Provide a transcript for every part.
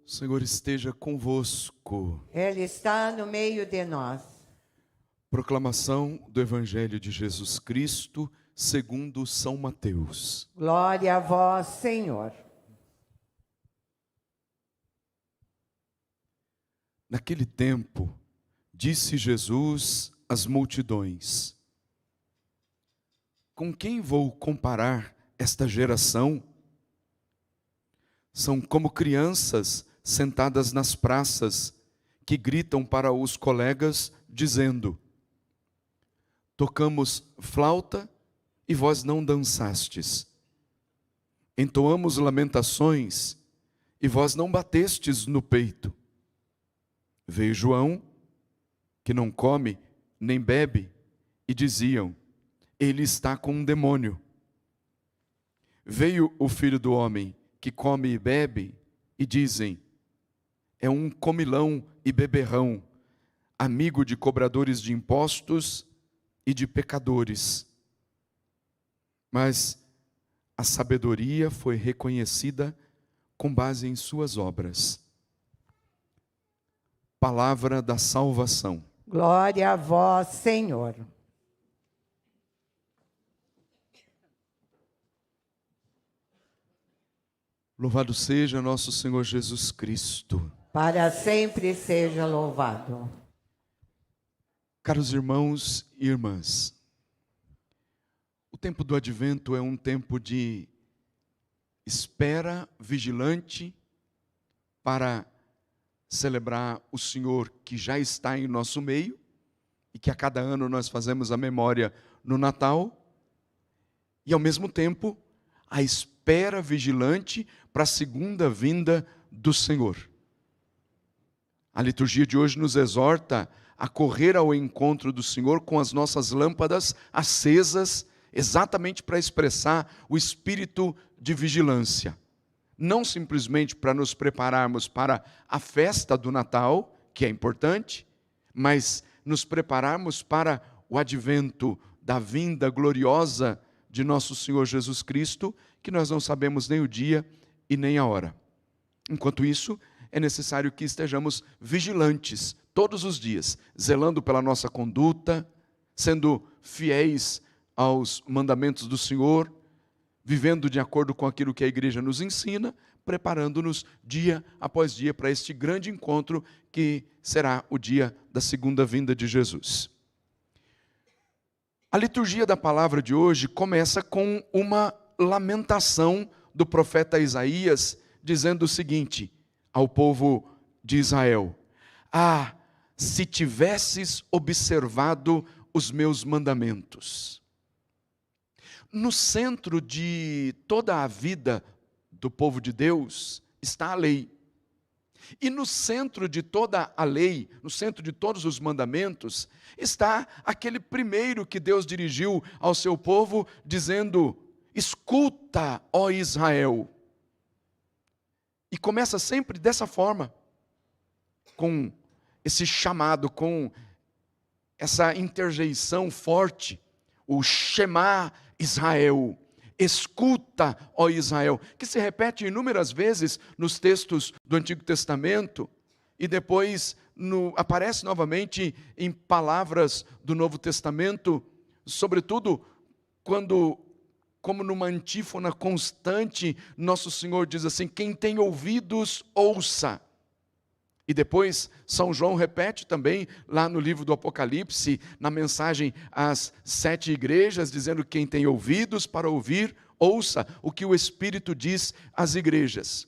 O Senhor esteja convosco. Ele está no meio de nós. Proclamação do Evangelho de Jesus Cristo, segundo São Mateus. Glória a vós, Senhor. Naquele tempo, disse Jesus às multidões: com quem vou comparar esta geração? São como crianças sentadas nas praças, que gritam para os colegas, dizendo: tocamos flauta e vós não dançastes. Entoamos lamentações e vós não batestes no peito. Veio João, que não come nem bebe, e diziam: ele está com um demônio. Veio o Filho do Homem, que come e bebe, e dizem: é um comilão e beberrão, amigo de cobradores de impostos e de pecadores. Mas a sabedoria foi reconhecida com base em suas obras. Palavra da salvação. Glória a vós, Senhor. Louvado seja nosso Senhor Jesus Cristo. Para sempre seja louvado. Caros irmãos e irmãs, o tempo do Advento é um tempo de espera vigilante para celebrar o Senhor que já está em nosso meio e que a cada ano nós fazemos a memória no Natal, e ao mesmo tempo a espera vigilante para a segunda vinda do Senhor. A liturgia de hoje nos exorta a correr ao encontro do Senhor com as nossas lâmpadas acesas, exatamente para expressar o espírito de vigilância. Não simplesmente para nos prepararmos para a festa do Natal, que é importante, mas nos prepararmos para o advento da vinda gloriosa de nosso Senhor Jesus Cristo, que nós não sabemos nem o dia e nem a hora. Enquanto isso, é necessário que estejamos vigilantes todos os dias, zelando pela nossa conduta, sendo fiéis aos mandamentos do Senhor, vivendo de acordo com aquilo que a igreja nos ensina, preparando-nos dia após dia para este grande encontro que será o dia da segunda vinda de Jesus. A liturgia da palavra de hoje começa com uma lamentação do profeta Isaías, dizendo o seguinte ao povo de Israel: ah, se tivesses observado os meus mandamentos. No centro de toda a vida do povo de Deus está a lei. E no centro de toda a lei, no centro de todos os mandamentos, está aquele primeiro que Deus dirigiu ao seu povo, dizendo: escuta, ó Israel. E começa sempre dessa forma, com esse chamado, com essa interjeição forte, o Shema Israel, escuta, ó Israel, que se repete inúmeras vezes nos textos do Antigo Testamento e depois aparece novamente em palavras do Novo Testamento, sobretudo quando, como numa antífona constante, nosso Senhor diz assim: quem tem ouvidos, ouça. E depois São João repete também lá no livro do Apocalipse, na mensagem às 7 igrejas, dizendo: quem tem ouvidos para ouvir, ouça o que o Espírito diz às igrejas.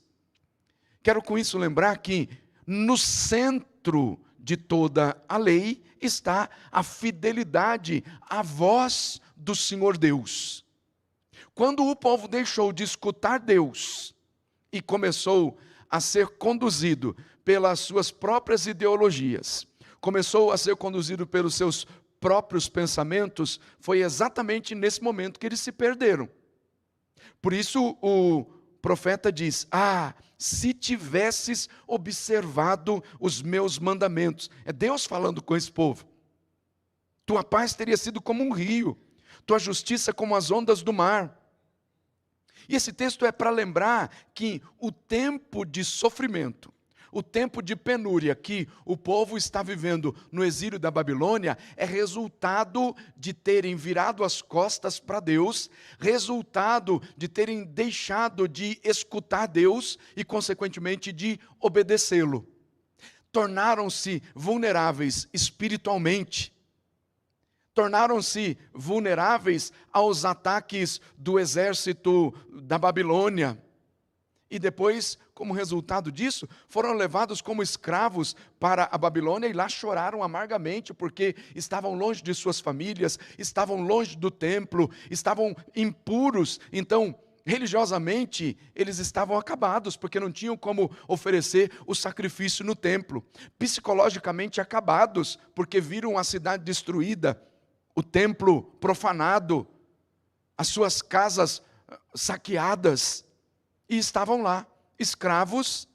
Quero com isso lembrar que no centro de toda a lei está a fidelidade à voz do Senhor Deus. Quando o povo deixou de escutar Deus e começou a ser conduzido pelas suas próprias ideologias, começou a ser conduzido pelos seus próprios pensamentos, foi exatamente nesse momento que eles se perderam. Por isso o profeta diz: ah, se tivesses observado os meus mandamentos. É Deus falando com esse povo. Tua paz teria sido como um rio, tua justiça como as ondas do mar. E esse texto é para lembrar que o tempo de sofrimento, O tempo de penúria que o povo está vivendo no exílio da Babilônia é resultado de terem virado as costas para Deus, resultado de terem deixado de escutar Deus e, consequentemente, de obedecê-lo. Tornaram-se vulneráveis espiritualmente, tornaram-se vulneráveis aos ataques do exército da Babilônia. E depois, como resultado disso, foram levados como escravos para a Babilônia e lá choraram amargamente, porque estavam longe de suas famílias, estavam longe do templo, estavam impuros. Então, religiosamente, eles estavam acabados, porque não tinham como oferecer o sacrifício no templo. Psicologicamente acabados, porque viram a cidade destruída, o templo profanado, as suas casas saqueadas. E estavam lá, escravos,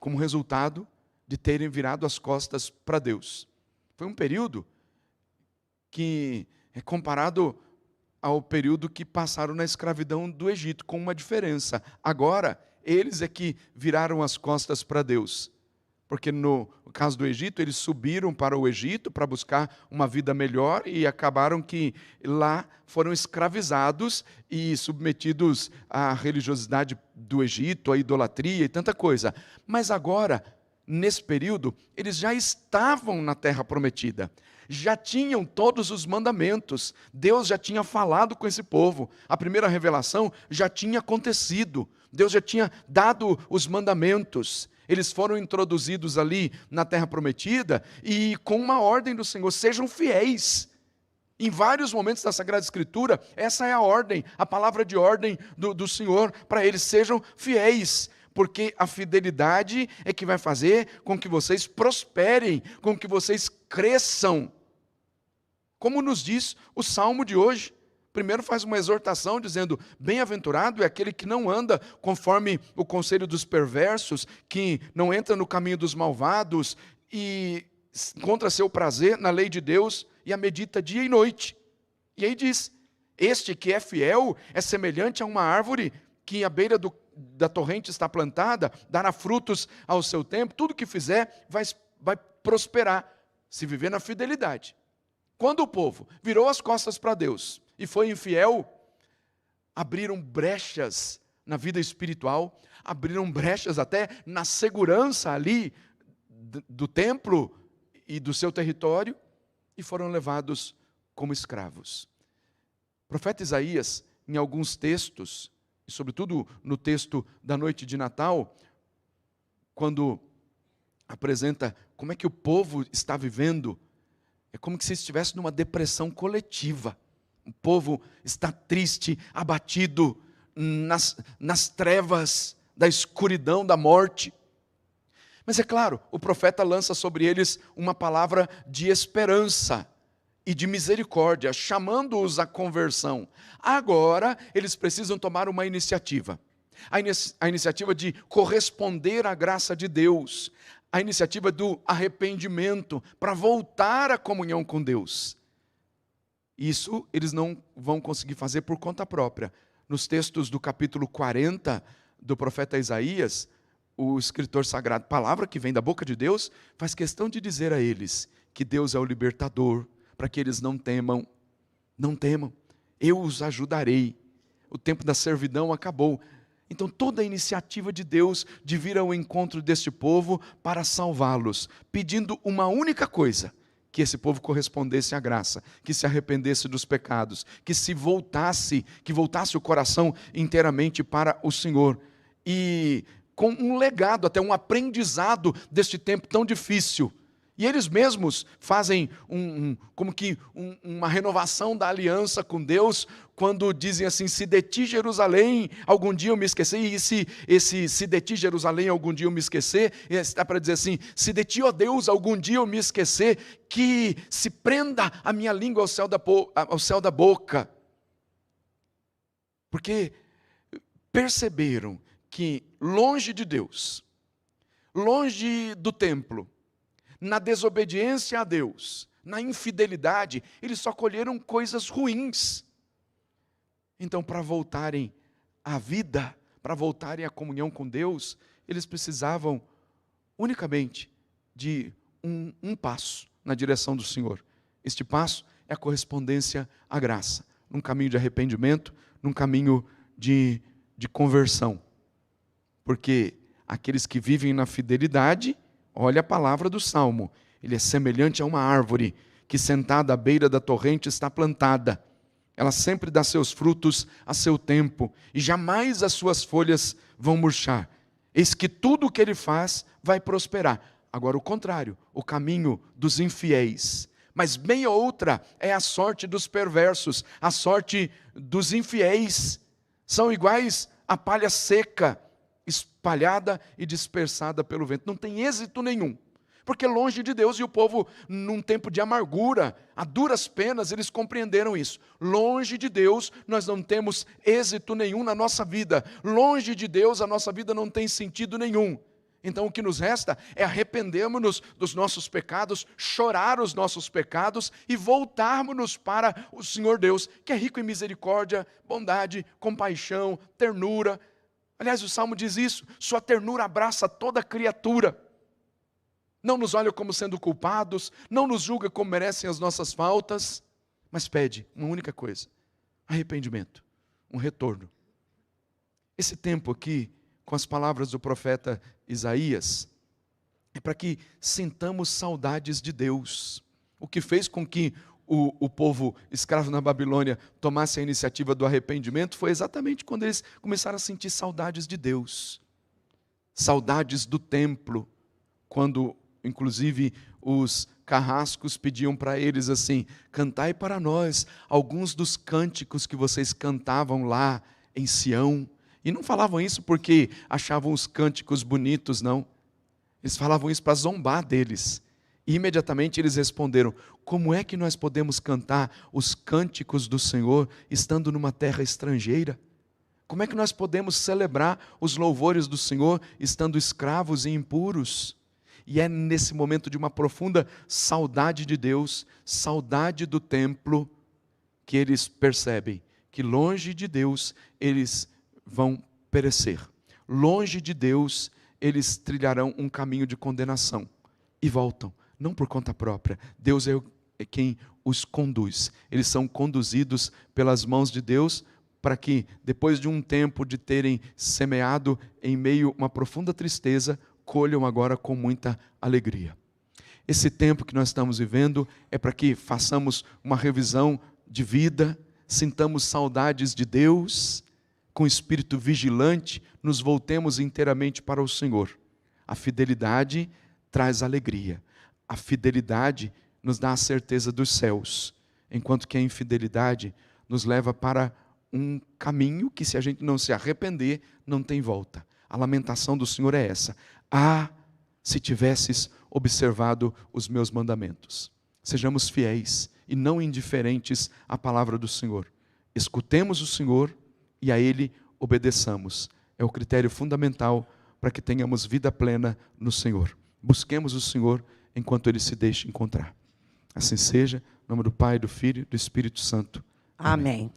como resultado de terem virado as costas para Deus. Foi um período que é comparado ao período que passaram na escravidão do Egito, com uma diferença. Agora, eles é que viraram as costas para Deus. Porque no caso do Egito, eles subiram para o Egito para buscar uma vida melhor e acabaram que lá foram escravizados e submetidos à religiosidade do Egito, à idolatria e tanta coisa. Mas agora, nesse período, eles já estavam na terra prometida. Já tinham todos os mandamentos. Deus já tinha falado com esse povo. A primeira revelação já tinha acontecido. Deus já tinha dado os mandamentos. Eles foram introduzidos ali na terra prometida e com uma ordem do Senhor: sejam fiéis. Em vários momentos da Sagrada Escritura, essa é a ordem, a palavra de ordem do Senhor para eles: sejam fiéis, porque a fidelidade é que vai fazer com que vocês prosperem, com que vocês cresçam. Como nos diz o Salmo de hoje. Primeiro faz uma exortação dizendo: bem-aventurado é aquele que não anda conforme o conselho dos perversos, que não entra no caminho dos malvados e encontra seu prazer na lei de Deus e a medita dia e noite. E aí diz: este que é fiel é semelhante a uma árvore que à beira da torrente está plantada, dará frutos ao seu tempo, tudo que fizer vai prosperar, se viver na fidelidade. Quando o povo virou as costas para Deus e foi infiel, abriram brechas na vida espiritual, abriram brechas até na segurança ali do templo e do seu território, e foram levados como escravos. O profeta Isaías, em alguns textos, e sobretudo no texto da noite de Natal, quando apresenta como é que o povo está vivendo, é como se estivesse numa depressão coletiva. O povo está triste, abatido, nas trevas da escuridão, da morte. Mas é claro, o profeta lança sobre eles uma palavra de esperança e de misericórdia, chamando-os à conversão. Agora, eles precisam tomar uma iniciativa. A iniciativa de corresponder à graça de Deus. A iniciativa do arrependimento, para voltar à comunhão com Deus. Isso eles não vão conseguir fazer por conta própria. Nos textos do capítulo 40 do profeta Isaías, o escritor sagrado, palavra que vem da boca de Deus, faz questão de dizer a eles que Deus é o libertador, para que eles não temam. Não temam, eu os ajudarei. O tempo da servidão acabou. Então toda a iniciativa de Deus de vir ao encontro deste povo para salvá-los, pedindo uma única coisa: que esse povo correspondesse à graça, que se arrependesse dos pecados, que voltasse o coração inteiramente para o Senhor. E com um legado, até um aprendizado deste tempo tão difícil. E eles mesmos fazem uma renovação da aliança com Deus, quando dizem assim: se de ti Jerusalém, algum dia eu me esquecer. E se de ti Jerusalém, algum dia eu me esquecer, está para dizer assim: se de ti, ó Deus, algum dia eu me esquecer, que se prenda a minha língua ao céu da boca. Porque perceberam que longe de Deus, longe do templo, na desobediência a Deus, na infidelidade, eles só colheram coisas ruins. Então, para voltarem à vida, para voltarem à comunhão com Deus, eles precisavam unicamente de um passo na direção do Senhor. Este passo é a correspondência à graça, num caminho de arrependimento, num caminho de conversão. Porque aqueles que vivem na fidelidade, olha a palavra do Salmo, ele é semelhante a uma árvore que sentada à beira da torrente está plantada. Ela sempre dá seus frutos a seu tempo, e jamais as suas folhas vão murchar. Eis que tudo o que ele faz vai prosperar. Agora o contrário, o caminho dos infiéis. Mas bem outra é a sorte dos perversos, a sorte dos infiéis. São iguais à palha seca, espalhada e dispersada pelo vento. Não tem êxito nenhum. Porque longe de Deus, e o povo, num tempo de amargura, a duras penas, eles compreenderam isso. Longe de Deus, nós não temos êxito nenhum na nossa vida. Longe de Deus, a nossa vida não tem sentido nenhum. Então o que nos resta é arrependermos-nos dos nossos pecados, chorar os nossos pecados e voltarmos-nos para o Senhor Deus, que é rico em misericórdia, bondade, compaixão, ternura. Aliás, o Salmo diz isso, sua ternura abraça toda criatura. Não nos olha como sendo culpados, não nos julga como merecem as nossas faltas, mas pede uma única coisa, arrependimento, um retorno. Esse tempo aqui, com as palavras do profeta Isaías, é para que sintamos saudades de Deus. O que fez com que o povo escravo na Babilônia tomasse a iniciativa do arrependimento foi exatamente quando eles começaram a sentir saudades de Deus. Saudades do templo, quando inclusive os carrascos pediam para eles assim, cantai para nós alguns dos cânticos que vocês cantavam lá em Sião. E não falavam isso porque achavam os cânticos bonitos, não. Eles falavam isso para zombar deles. E imediatamente eles responderam, como é que nós podemos cantar os cânticos do Senhor estando numa terra estrangeira? Como é que nós podemos celebrar os louvores do Senhor estando escravos e impuros? E é nesse momento de uma profunda saudade de Deus, saudade do templo, que eles percebem que longe de Deus eles vão perecer. Longe de Deus eles trilharão um caminho de condenação. E voltam, não por conta própria. Deus é quem os conduz. Eles são conduzidos pelas mãos de Deus para que, depois de um tempo de terem semeado em meio a uma profunda tristeza, colham agora com muita alegria. Esse tempo que nós estamos vivendo é para que façamos uma revisão de vida, sintamos saudades de Deus, com espírito vigilante, nos voltemos inteiramente para o Senhor. A fidelidade traz alegria. A fidelidade nos dá a certeza dos céus, enquanto que a infidelidade nos leva para um caminho que, se a gente não se arrepender, não tem volta. A lamentação do Senhor é essa. Ah, se tivesses observado os meus mandamentos. Sejamos fiéis e não indiferentes à palavra do Senhor. Escutemos o Senhor e a Ele obedeçamos. É o critério fundamental para que tenhamos vida plena no Senhor. Busquemos o Senhor enquanto Ele se deixa encontrar. Assim seja, em nome do Pai, do Filho e do Espírito Santo. Amém.